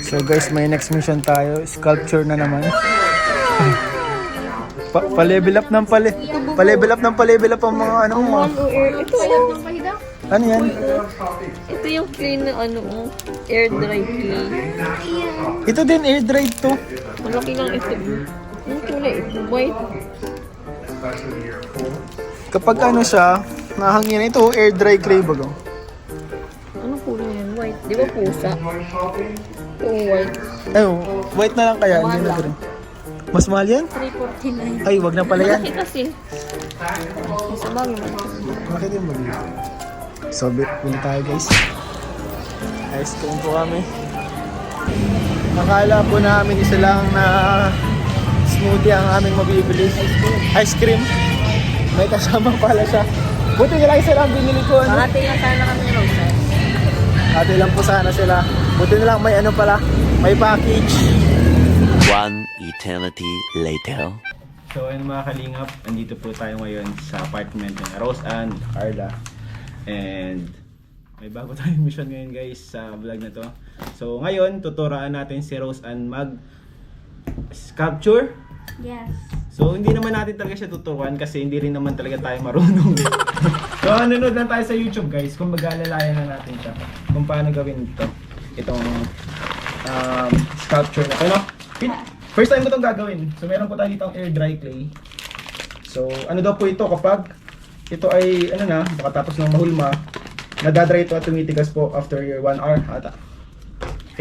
So guys, may next mission tayo. Sculpture na naman. Pa-level up ng pa-level up ng pa-level up ang mga ano mo. Ito yung Ano yan? ito yung clay na ano, air dry clay. Ito din air dried to. Malaki lang ito. Yung kulay ito, white. Kapag ano siya, nahangin ito air dry clay bago. Ano kulay yan? White. Di ba pusa? Oo, white. Ay, white na lang kaya, hindi na green. Mas mahal yan? 349. Ay, wag na pala yan. Malaki kasi. Sa bagay malaki. Bakit yung mali? So, bili tayo guys. Ice cream po kami. Akala po namin isa lang na smoothie ang aming mabibili. Ice cream. May kasama pala siya. Buti nila isa lang binili ko. Ano? Makati lang sana kami ng roadside. Ate lang po sana sila. Buti na lang may ano pala. May package. One eternity later. So ayun mga kalingap, andito po tayo ngayon sa apartment ni Rose Ann, Carla. And may bago tayong mission ngayon guys sa vlog na to. So ngayon, tuturuan natin si Rose Ann mag sculpture. Yes. So hindi naman natin talaga siya tuturuan kasi hindi rin naman talaga tayo marunong. So nanonood lang tayo sa YouTube guys kung mag-aalalayan na natin siya kung paano gawin ito. Itong sculpture na ito. No? First time ko itong gagawin. So meron po tayo dito ang air dry clay. So ano daw po ito kapag ito ay ano na, makatapos ng mahulma, nadadry ito at tumitigas po after your 1 hour ata.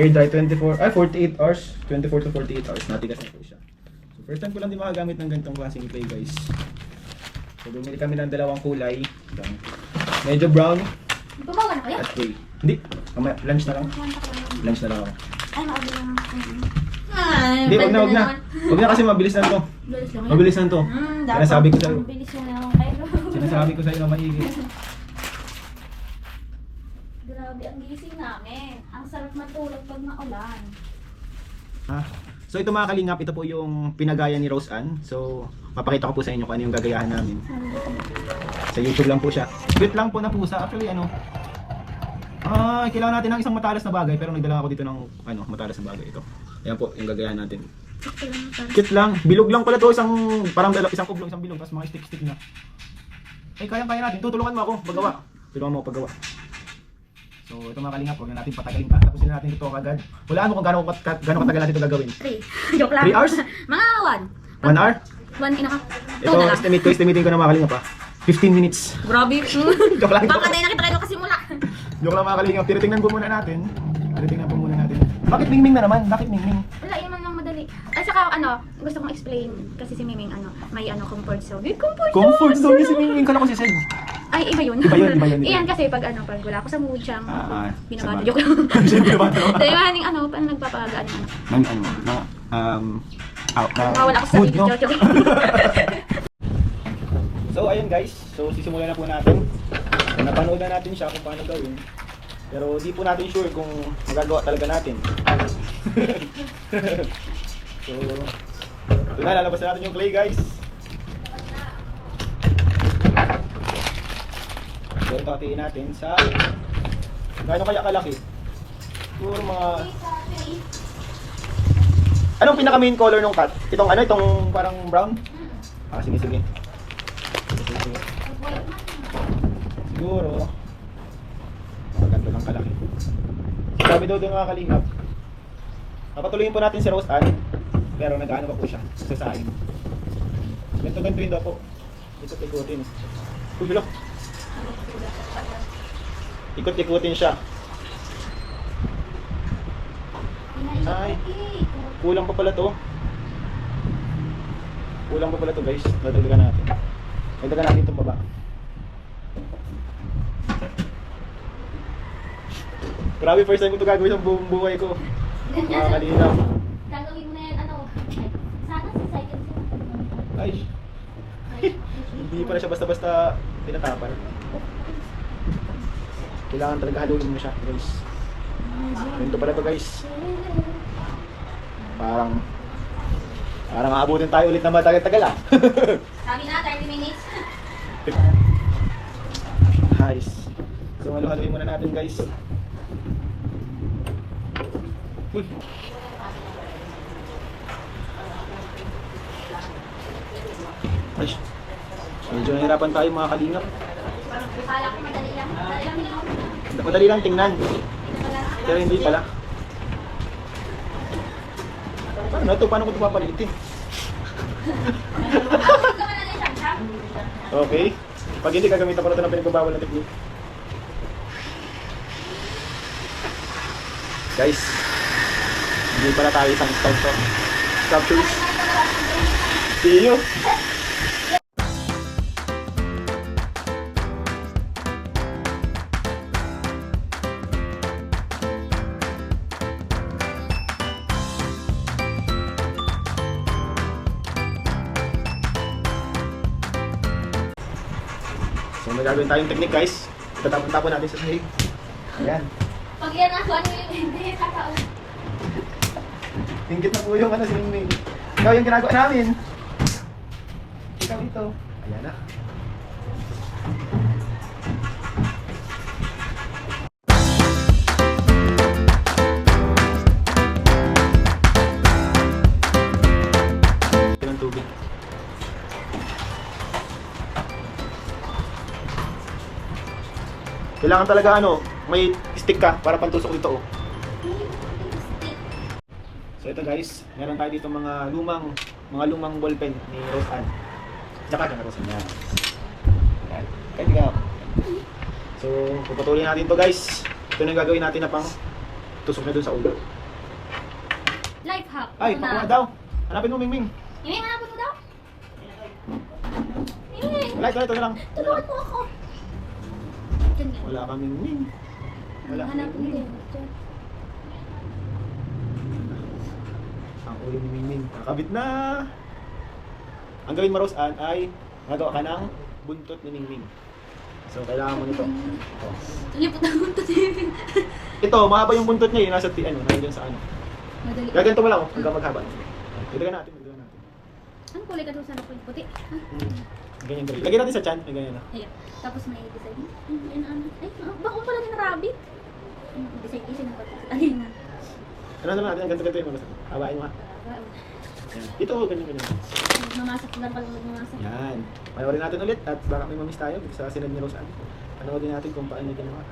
Air dry 48 hours, 24 to 48 hours, natigas na po siya. So first time ko lang din makagamit ng ganitong klaseng clay guys. So bumili kami ng dalawang kulay. Medyo brown Bumawa na kayo? at gray. Hindi, mamaya, lunch na lang. Lunch na lang ako. Ay, maabot lang. Hindi, wag na. Wag na kasi mabilis na to. Bilis lang. Mabilis na to. Sinasabi ko sa'yo. Bilis yung nalang kayo. Sinasabi ko sa'yo na maigi. Grabe ang gising namin. Ang sarap matulog pag maulan. Ah. So ito mga kalingap, ito po yung pinagaya ni Rose Ann. So papakita ko po sa inyo kung ano yung gagayahan namin. Sa YouTube lang po siya. Cute lang po na pusa. Actually ano, kailangan natin ng isang matalas na bagay pero nagdala ako dito ng ano, matalas na bagay ito. Ayan po yung gagayahan natin. Cute lang. Bilog lang pala to, parang isang kublong, isang bilog, tapos mga stick-stick na. Eh kaya natin. Tutulungan mo ako paggawa. Tulungan mo ako paggawa. So ito mga kalingap, huwag na natin patagalin pa. Tapusin na natin ito kagad. Hulaan mo kung gano'ng katagal natin ito gagawin. 3. Joke lang. 3 hours? Mga 1 hour? 1 and a half. Ito, estimating ko na mga kalingap pa. 15 minutes. Grabe. Joke lang. Baka tayo nakita kayo kasi mula. Joke lang mga kalingap. Tinitingnan po muna natin. Bakit Mingming na naman? Bakit Mingming? Wala, yun man lang madali. At saka gusto kong explain kasi si Miming may comfort zone. Comfort zone niya si Mingming. Kala ko si Seg. Ay, iba yun. Iba yun. Iyan kasi pag wala ako sa mood siyang binabado. sama. Joke lang. Siyempre ba ito? Dahil paano nagpapagaan wala ako sa mood, video. no? Joke. So ayun guys, so sisimulan na po natin. So, napanood na natin siya kung paano gawin. Pero di po natin sure kung magagawa talaga natin. So, ito na, lalabas na natin yung clay guys. So ito hatiin natin sa gaano kaya kalaki? Siguro mga anong pinaka main color ng cut? Itong parang brown? Sige. Siguro maganda lang kalaki. Sabi daw mga kalingap, papatuloyin po natin si Rose Ann, pero nag-ano pa po siya sa saing. Ganito rin daw po. Ikot-ikutin. Kulok. Ikot-ikutin siya. Ay, kulang pa pala to. Guys. Dagdagan natin. Dagdagan natin itong baba. Grabe, first time ko ito gagawin sa buong buhay ko. Mga kalinaw. Gagawin mo na yan, sana sa cycle siya. Ay. Hindi pala siya basta-basta tinatapal. Kailangan talaga haluin mo siya, guys. Ganito pala to, guys. Parang aabutin tayo ulit na matagal-tagal ah. Sabi na, 30 minutes. Nice. So haluin muna natin, guys. Uy. Ay, medyo nahirapan tayo mga kalingap. Kala ko madali yan. Madali lang yun. Madali lang tingnan. Pero hindi pala. Paano na ito? Paano ko ito papalitin? Okay. Pag hindi, gagamitan ko na ito ng pinagbabawal na technique. Guys, hindi pala tayo isang sculptor. Sculptures. See you! So may gagawin tayong technique guys. Itatapon-tapon natin sa sahig. Ayan. Pag yan ako, ano yung hindi, kakao. Ingit na po yung ano si Mingming. Ikaw yung ginagawa namin. Ikaw ito. Ayan na. Ng tubig. Kailangan talaga ano, may stick ka para pantusok dito oh. So ito guys, meron tayo dito mga lumang ballpen ni Rose Ann. Tsaka ka na Rose Ann. Yan. Yan. Kahit ikaw. So, puputulin natin to guys. Ito na yung gagawin natin na pang tusok na dun sa ulo. Life hack. Ay, Ito pakuha na. daw. Hanapin mo, Mingming. Miming, hanapin mo daw. Miming, Ito na lang. tulungan mo ako. Ganyan. Wala ka, Mingming. Wala. Hanapin mo din. Ang ulo ni Mingming. Nakakabit na. Ang gawin mo, Rose Ann, ay magawa ka ng buntot ni Mingming. So, kailangan mo nito. Oh. Lipot ang buntot eh. Ito, mahaba yung buntot niya, nasa nandiyan sa ano. Madali. Gaganto mo lang, oh, hanggang maghaba. Dagdagan natin. Anong kulay ka doon sa anak ko? Puti. Ganyan ganyan. Lagyan natin sa chan, may ganyan na. Ayan. Tapos may design. Ay, bako pala din rabbit. Design ng pati. Alin na. Ano na natin, ganito yung mga. Hawain mo ha. Yan. Ito, ganyan. Mamasak lang pala magmamasak. Yan. Panoorin natin ulit at baka may mamiss tayo sa sinad ni Rose Ann. Panoorin natin kung paano niya ginawa.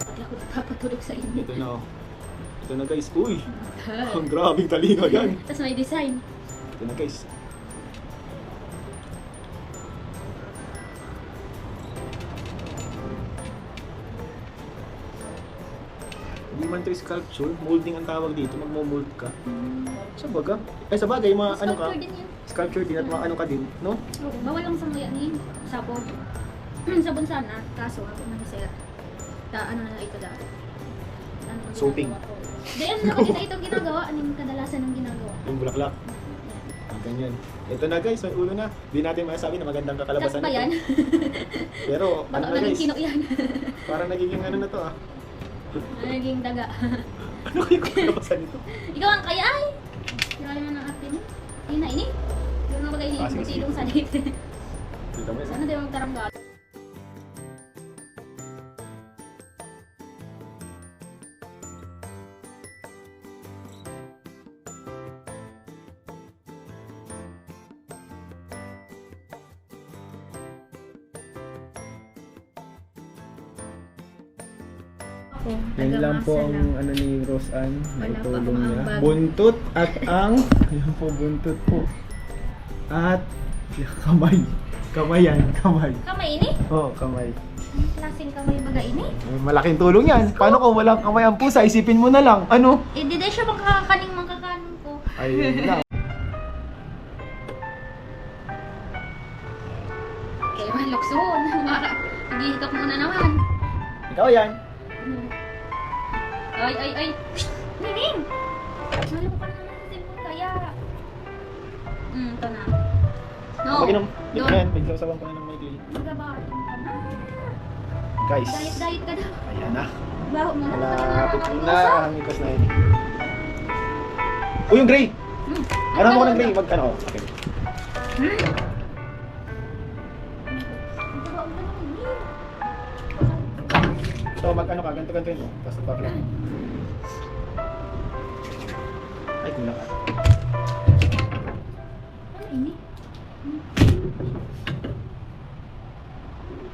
Hindi ako napapatulog sa inyo. Ito na oh. Ito na guys. Uy! Ang grabing talinga yan. Tapos may design. Ito na guys. Hindi man ito sculpture, molding ang tawag dito, magmo-mold ka. Sa baga. Ay sa bagay, mga ano ka, Sculpture din yan. sculpture din at mga ano ka din, no? Oo, bawal lang sa mga ni sabon. Sabon sana, kaso ako na sir. Ano na ito dati. Ano ang Soaping. ginagawa ko? Di, ano na kasi itong ginagawa? Ano yung kadalasan ng ginagawa? Yung bulaklak. Ah, ganyan. Ito na guys, may ulo na. Hindi natin masabi na magandang Cut kakalabasan pa yan. Pero ano Baka na naging guys, kino yan. parang nagiging ano na to ah. Naging daga. Ano kayo kakalabasan nito? Ikaw ang kaya ay! Kaya naman ang ate mo. Ayun na, ini. Yung mga bagay Ah, sige, ni sige. Tilong sa dito. Dito mo Sana din ang taranggal. Yan lang po ang ano ni Rose Ann, Wala pa naitulong akong niya. ambag. Buntot at ang, yan po buntot po. At kamay. Kamay yan, kamay. Kamay ini? Oo, kamay. Anong klaseng kamay baga ini? Malaking tulong yan. Paano kung walang kamay ang pusa? Isipin mo na lang. Ano? Eh, di dahil siya makakaning ko. Ayun lang. Kaya man lukson. Naghihikap mo na naman. Ikaw yan. Ay. Nining! Nalo ko pa naman sa cellphone kaya. Ito na. No. Pag-inom. No. Dito na yan. Pagsasawan ko na ng maikli. Magabatin ka na. Guys. Diet ka daw. Ayan na. Baho mo na. Malapit na ang ikos na yun. O yung gray. Hmm. Ano mo ko ng gray? Mag ano? Okay. So mag ano ka, ganito yun. Tapos papla. Ay, kulang ka. Ano ini?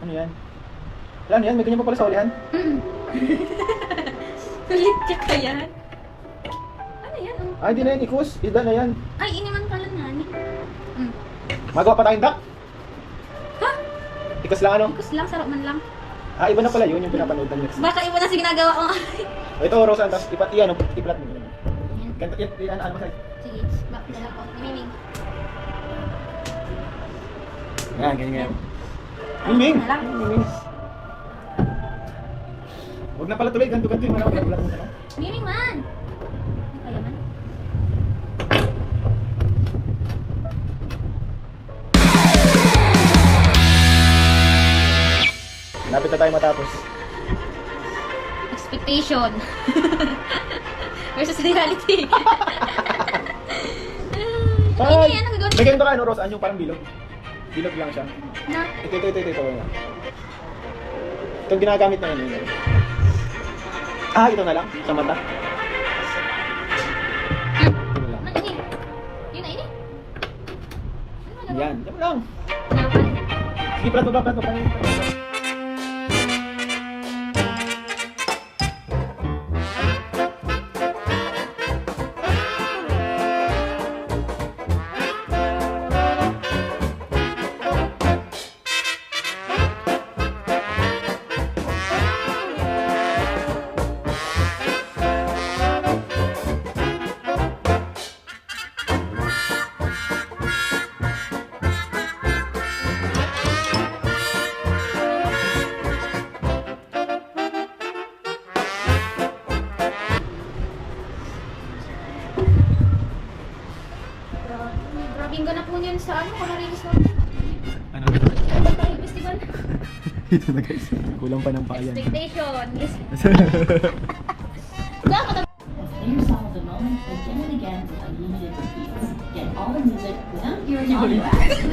Ano yan? Wala ano yan? May ganyan pa pala sa ulihan? Kulit check ka yan. Ano yan? Oh. Ay, di na yan. Ikus. Ida na yan. Ay, iniman pala nga ni. Magawa pa tayong duck. Ha? Ikus lang ano? Ikus lang, sarap man lang. Ah, iba na pala yun yung pinapanood ng next. Baka iba na sa ginagawa ko. O, ito, Rosan. Tapos iyan, iplat mo. Yan. Ganito, ano ba sa'yo? Sige, back na lang ko. Miming. Yan, ganyan. Miming! Na lang. Miming. Huwag na pala tuloy. Ganto yung mga plat mo. Miming man! Kaya man? Lapit na tayo matapos. Expectation. Versus reality. Ay, ano gagawin? May ganito ka, ano, Rosan? Yung parang bilog. Bilog lang siya. Na? Ito. Itong ginagamit na yun. Ah, ito na lang. Sa mata. Ito lang. Ano ini? Yun na ini? Ano gagawin? Yan. Yan lang. Napan. Sige, plat mo ba? Grabing ganap mo niyan sa ano, Colorinis natin. Ano? Pagkain festival. Ito na guys. Kulang pa ng payan. Expectation. Yes. Play yourself the moment again and again with unlimited repeats. Get all the music without hearing audio ads.